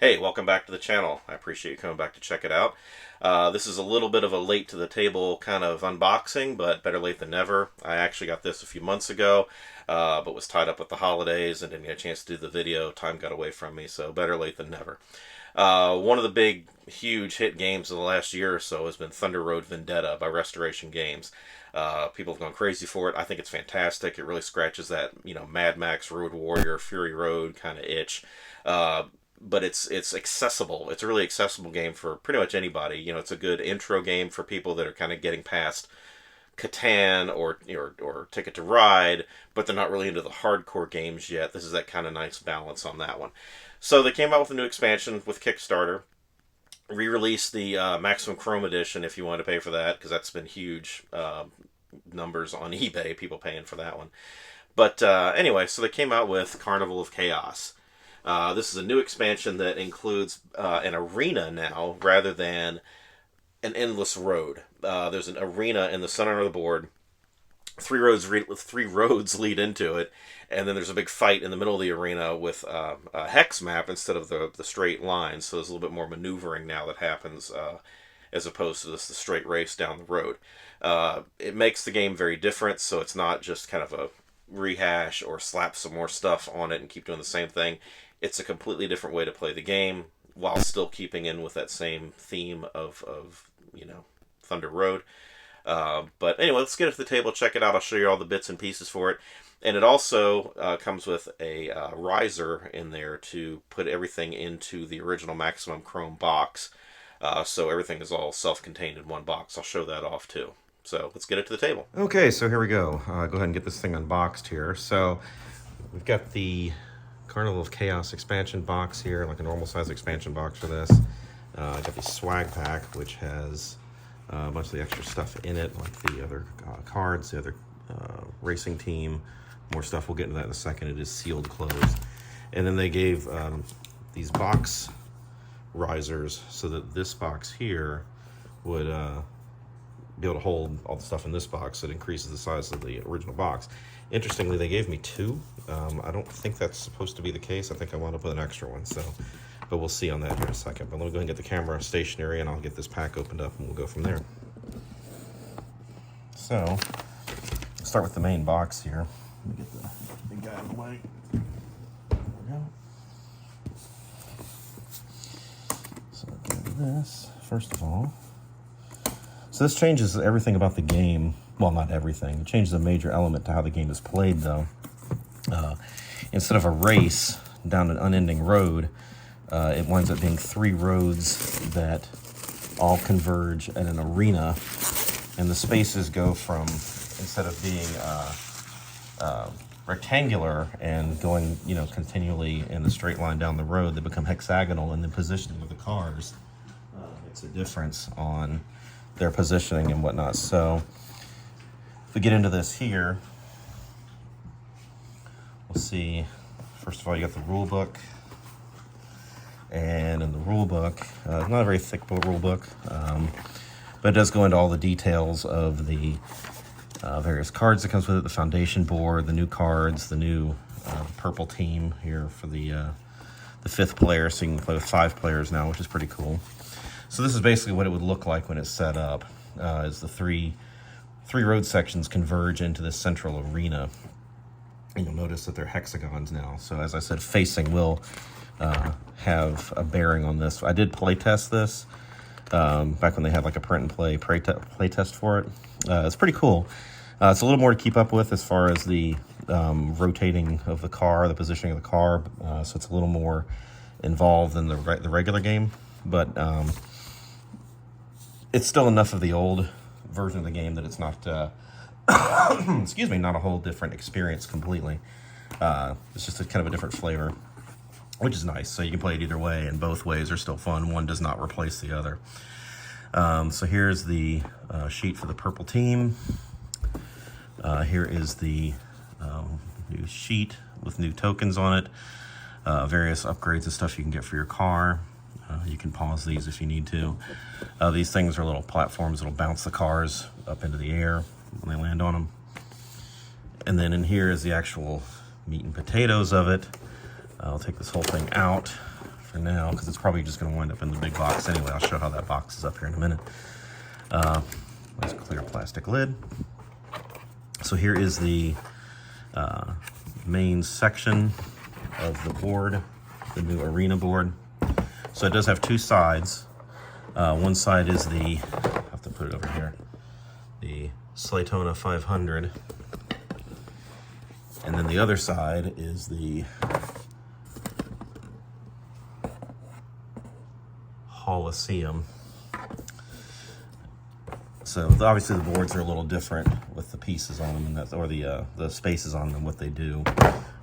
Hey, welcome back to the channel. I appreciate you coming back to check it out. This is a little bit of a late to the table kind of unboxing, but better late than never. I actually got this a few months ago, but was tied up with the holidays and didn't get a chance to do the video. Time got away from me, so better late than never. One of the big, huge hit games of the last year or so has been Thunder Road Vendetta by Restoration Games. People have gone crazy for it. I think it's fantastic. It really scratches that, Mad Max, Road Warrior, Fury Road kind of itch. But it's accessible. It's a really accessible game for pretty much anybody. It's a good intro game for people that are kind of getting past Catan or Ticket to Ride, but they're not really into the hardcore games yet. This is that kind of nice balance on that one. So they came out with a new expansion with Kickstarter. Re-released the Maximum Chrome Edition if you want to pay for that, because that's been huge numbers on eBay, people paying for that one. But anyway, so they came out with Carnival of Chaos. This is a new expansion that includes an arena now rather than an endless road. There's an arena in the center of the board. Three roads lead into it, and then there's a big fight in the middle of the arena with a hex map instead of the straight lines. So there's a little bit more maneuvering now that happens as opposed to just the straight race down the road. It makes the game very different, so it's not just kind of a rehash or slap some more stuff on it and keep doing the same thing. It's a completely different way to play the game while still keeping in with that same theme of Thunder Road. But anyway, let's get it to the table, check it out. I'll show you all the bits and pieces for it. And it also comes with a riser in there to put everything into the original Maximum Chrome box. So everything is all self-contained in one box. I'll show that off too. So let's get it to the table. Okay, so here we go. Go ahead and get this thing unboxed here. So we've got the Carnival of Chaos expansion box here, like a normal size expansion box for this. I got the swag pack, which has a bunch of the extra stuff in it, like the other cards, the other racing team, more stuff. We'll get into that in a second. It is sealed closed. And then they gave these box risers so that this box here would be able to hold all the stuff in this box, so it increases the size of the original box. Interestingly, they gave me two. I don't think that's supposed to be the case. I think I wound up with an extra one, but we'll see on that here in a second. But let me go ahead and get the camera stationary, and I'll get this pack opened up, and we'll go from there. So, let's start with the main box here. Let me get the big guy out of the way. There we go. So, get this, first of all. So this changes everything about the game. Well, not everything. It changes a major element to how the game is played, though. Instead of a race down an unending road, it winds up being three roads that all converge at an arena, and the spaces go from, instead of being rectangular and going, continually in a straight line down the road, they become hexagonal, and the positioning of the cars makes a difference on their positioning and whatnot. So if we get into this here, we'll see, first of all, you got the rule book. And in the rule book, not a very thick rule book, but it does go into all the details of the various cards that comes with it, the foundation board, the new cards, the new purple team here for the fifth player, so you can play with 5 players now, which is pretty cool. So this is basically what it would look like when it's set up, as the three road sections converge into this central arena. And you'll notice that they're hexagons now. So as I said, facing will have a bearing on this. I did play test this back when they had like a print and play test for it. It's pretty cool. It's a little more to keep up with as far as the rotating of the car, the positioning of the car. So it's a little more involved than the regular game, but it's still enough of the old version of the game that it's not, excuse me, not a whole different experience completely. It's just kind of a different flavor, which is nice. So you can play it either way, and both ways are still fun. One does not replace the other. So here's the sheet for the purple team. Here is the new sheet with new tokens on it. Various upgrades and stuff you can get for your car. You can pause these if you need to. These things are little platforms that'll bounce the cars up into the air when they land on them. And then in here is the actual meat and potatoes of it. I'll take this whole thing out for now, because it's probably just going to wind up in the big box anyway. I'll show how that box is up here in a minute. Nice clear plastic lid. So here is the main section of the board, the new Arena board. So it does have two sides. One side is the, I have to put it over here, the Slaytona 500. And then the other side is the Coliseum. So obviously the boards are a little different with the pieces on them, and that, or the spaces on them, what they do.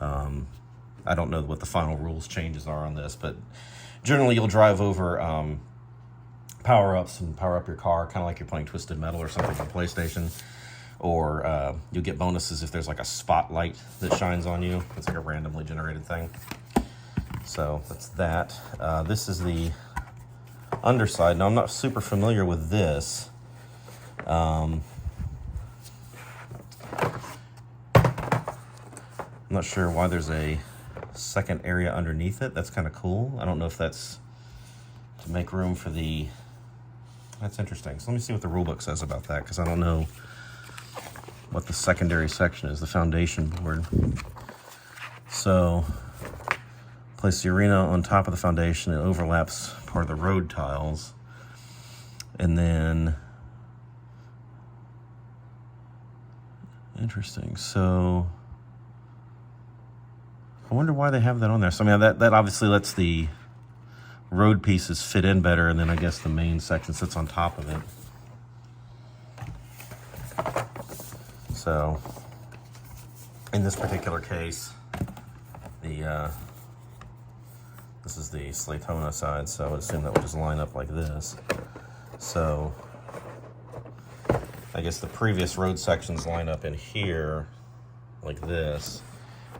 I don't know what the final rules changes are on this, but generally you'll drive over power-ups and power up your car, kind of like you're playing Twisted Metal or something on PlayStation. Or you'll get bonuses if there's like a spotlight that shines on you. It's like a randomly generated thing. So that's that. This is the underside. Now I'm not super familiar with this. I'm not sure why there's a second area underneath it. That's kind of cool. I don't know if that's to make room for the... That's interesting. So let me see what the rulebook says about that, because I don't know what the secondary section is, the foundation board. So, place the arena on top of the foundation. It overlaps part of the road tiles. And then, interesting. So, I wonder why they have that on there. So, I mean, that obviously lets the road pieces fit in better, and then I guess the main section sits on top of it. So, in this particular case, this is the Slaytona side, so I would assume that would just line up like this. So, I guess the previous road sections line up in here like this,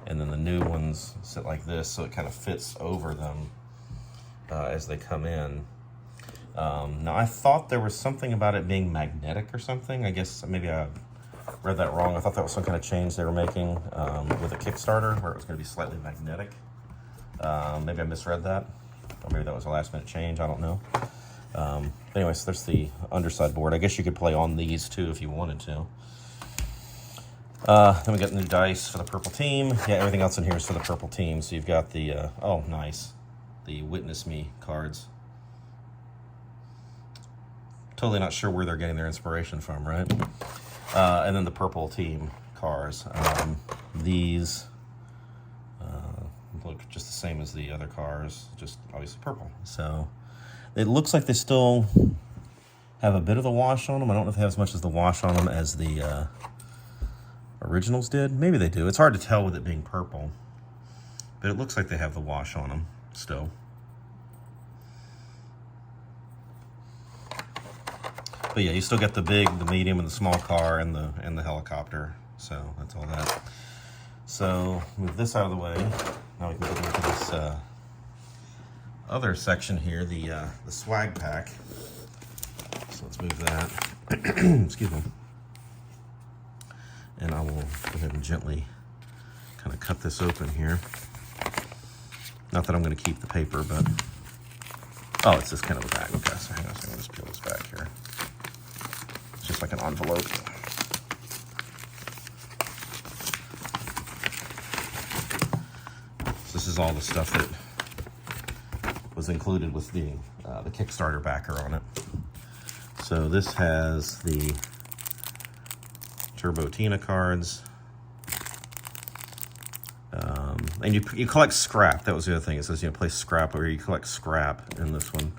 and then the new ones sit like this, so it kind of fits over them as they come in. Now, I thought there was something about it being magnetic or something. I guess maybe I read that wrong. I thought that was some kind of change they were making with a Kickstarter, where it was going to be slightly magnetic. Maybe I misread that, or maybe that was a last-minute change. I don't know. Anyway, so there's the underside board. I guess you could play on these too if you wanted to. Then we got new dice for the purple team. Yeah, everything else in here is for the purple team. So you've got the oh, nice, the Witness Me cards. Totally not sure where they're getting their inspiration from, right? And then the purple team cars. These look just the same as the other cars, just obviously purple. So it looks like they still have a bit of the wash on them. I don't know if they have as much as the wash on them as the originals did. Maybe they do. It's hard to tell with it being purple, but it looks like they have the wash on them still. But yeah, you still get the big, the medium, and the small car, and the helicopter. So that's all that. So move this out of the way. Now we can get into this other section here, the swag pack. So let's move that. Excuse me. And I will go ahead and gently kind of cut this open here. Not that I'm going to keep the paper, but oh, it's just kind of a bag. Okay, so hang on a second. I'll just peel this back here. It's just like an envelope. So this is all the stuff that was included with the Kickstarter backer on it. So this has the Turbo Tina cards. And you collect scrap. That was the other thing. It says, play scrap, or you collect scrap in this one.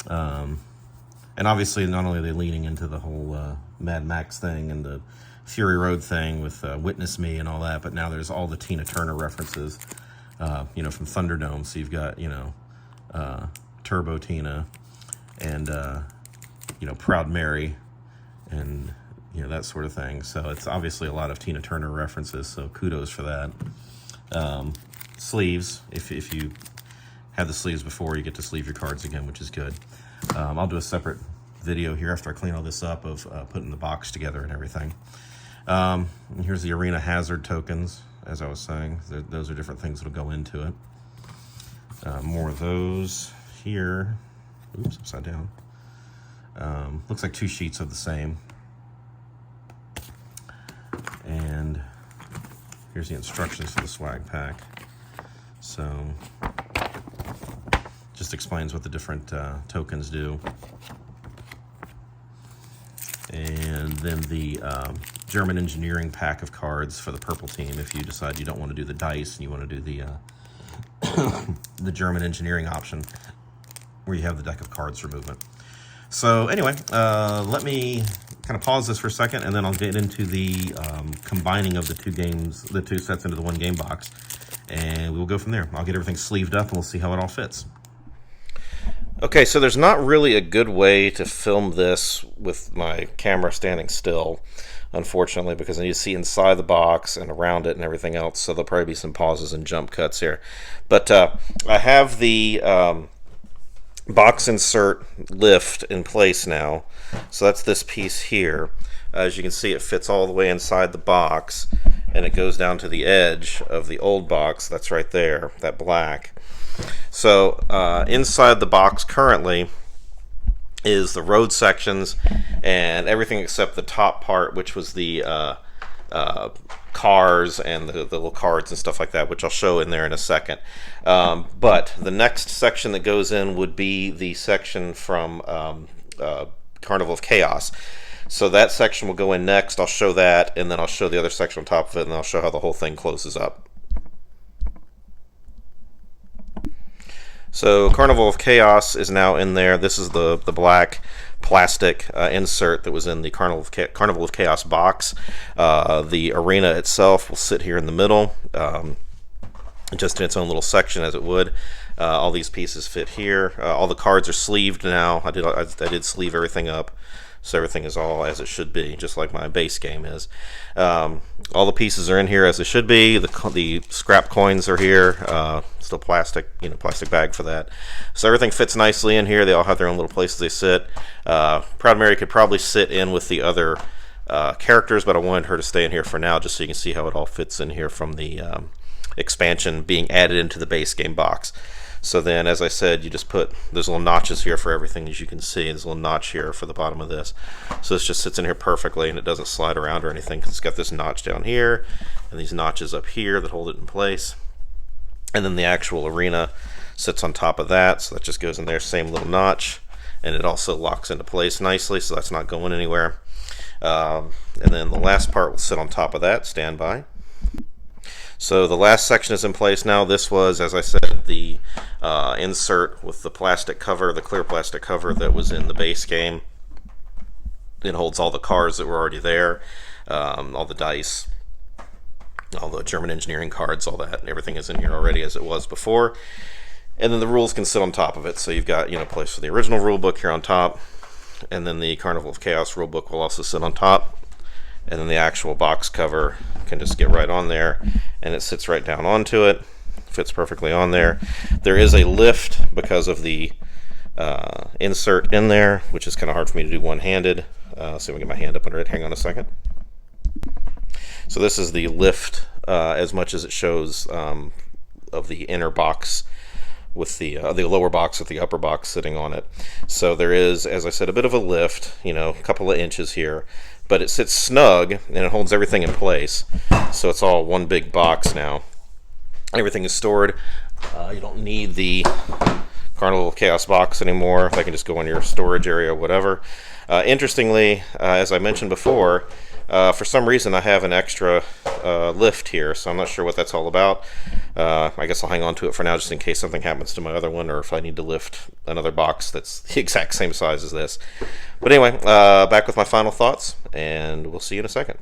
And obviously, not only are they leaning into the whole Mad Max thing and the Fury Road thing with Witness Me and all that, but now there's all the Tina Turner references, from Thunderdome. So you've got, Turbo Tina and, Proud Mary and, that sort of thing. So it's obviously a lot of Tina Turner references, so kudos for that. Sleeves, if you had the sleeves before, you get to sleeve your cards again, which is good. I'll do a separate video here after I clean all this up of putting the box together and everything. And here's the Arena Hazard tokens, as I was saying. Those are different things that'll go into it. More of those here. Oops, upside down. Looks like 2 sheets of the same. And here's the instructions for the swag pack. So just explains what the different tokens do. And then the German engineering pack of cards for the purple team if you decide you don't want to do the dice and you want to do the the German engineering option where you have the deck of cards for movement. So anyway, let me kind of pause this for a second, and then I'll get into the combining of the 2 games, the 2 sets into the 1 game box, and we'll go from there. I'll get everything sleeved up, and we'll see how it all fits. Okay, so there's not really a good way to film this with my camera standing still, unfortunately, because I need to see inside the box and around it and everything else, so there'll probably be some pauses and jump cuts here. But I have the box insert lift in place now, so that's this piece here. As you can see, it fits all the way inside the box, and it goes down to the edge of the old box. That's right there, that black. So inside the box currently is the road sections and everything except the top part, which was the cars and the little cards and stuff like that, which I'll show in there in a second. But the next section that goes in would be the section from Carnival of Chaos. So that section will go in next. I'll show that, and then I'll show the other section on top of it, and I'll show how the whole thing closes up. So Carnival of Chaos is now in there. This is the black plastic insert that was in the Carnival of Chaos box. The arena itself will sit here in the middle, just in its own little section as it would. All these pieces fit here. All the cards are sleeved now. I did sleeve everything up, so everything is all as it should be, just like my base game is. All the pieces are in here as they should be. The scrap coins are here. Still plastic, plastic bag for that. So everything fits nicely in here. They all have their own little places they sit. Proud Mary could probably sit in with the other characters, but I wanted her to stay in here for now, just so you can see how it all fits in here from the expansion being added into the base game box. So then, as I said, you just put, there's little notches here for everything, as you can see. There's a little notch here for the bottom of this. So this just sits in here perfectly, and it doesn't slide around or anything, because it's got this notch down here, and these notches up here that hold it in place. And then the actual arena sits on top of that, so that just goes in there, same little notch, and it also locks into place nicely, so that's not going anywhere. And then the last part will sit on top of that, stand by. So the last section is in place now. This was, as I said, the insert with the plastic cover, the clear plastic cover that was in the base game. It holds all the cards that were already there, all the dice, all the German engineering cards, all that, and everything is in here already as it was before. And then the rules can sit on top of it. So you've got, a place for the original rule book here on top, and then the Carnival of Chaos rule book will also sit on top. And then the actual box cover can just get right on there, and it sits right down onto it. Fits perfectly on there. There is a lift because of the insert in there, which is kind of hard for me to do one-handed. So let me get my hand up under it. Hang on a second. So this is the lift as much as it shows of the inner box with the lower box with the upper box sitting on it. So there is, as I said, a bit of a lift, a couple of inches here, but it sits snug and it holds everything in place. So it's all one big box now. Everything is stored. You don't need the Carnival of Chaos box anymore. That can just go in your storage area or whatever. Interestingly, as I mentioned before, for some reason I have an extra lift here, so I'm not sure what that's all about. I guess I'll hang on to it for now just in case something happens to my other one, or if I need to lift another box that's the exact same size as this. But anyway, back with my final thoughts, and we'll see you in a second.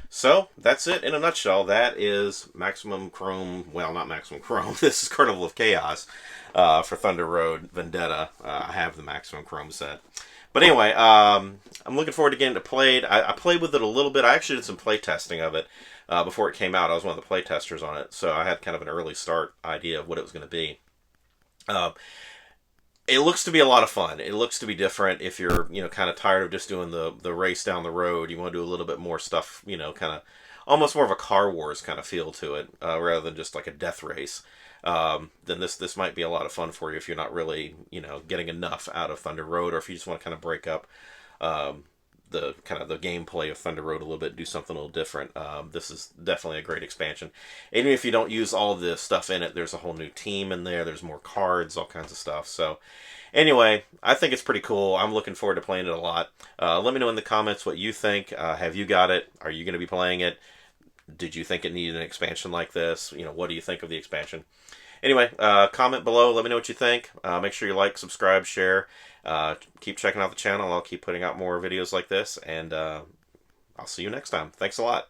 So, that's it in a nutshell. That is Maximum Chrome, well, not Maximum Chrome, this is Carnival of Chaos for Thunder Road Vendetta. I have the Maximum Chrome set. But anyway, I'm looking forward to getting it played. I played with it a little bit. I actually did some play testing of it before it came out. I was one of the play testers on it, so I had kind of an early start idea of what it was going to be. It looks to be a lot of fun. It looks to be different. If you're, kind of tired of just doing the race down the road, you want to do a little bit more stuff, kind of almost more of a Car Wars kind of feel to it, rather than just like a death race. then this might be a lot of fun for you if you're not really, getting enough out of Thunder Road, or if you just want to kind of break up the kind of the gameplay of Thunder Road a little bit, do something a little different. This is definitely a great expansion. Even if you don't use all the stuff in it, there's a whole new team in there. There's more cards, all kinds of stuff. So anyway, I think it's pretty cool. I'm looking forward to playing it a lot. Let me know in the comments what you think. Have you got it? Are you going to be playing it? Did you think it needed an expansion like this? What do you think of the expansion? Anyway, comment below. Let me know what you think. Make sure you like, subscribe, share. Keep checking out the channel. I'll keep putting out more videos like this, and I'll see you next time. Thanks a lot.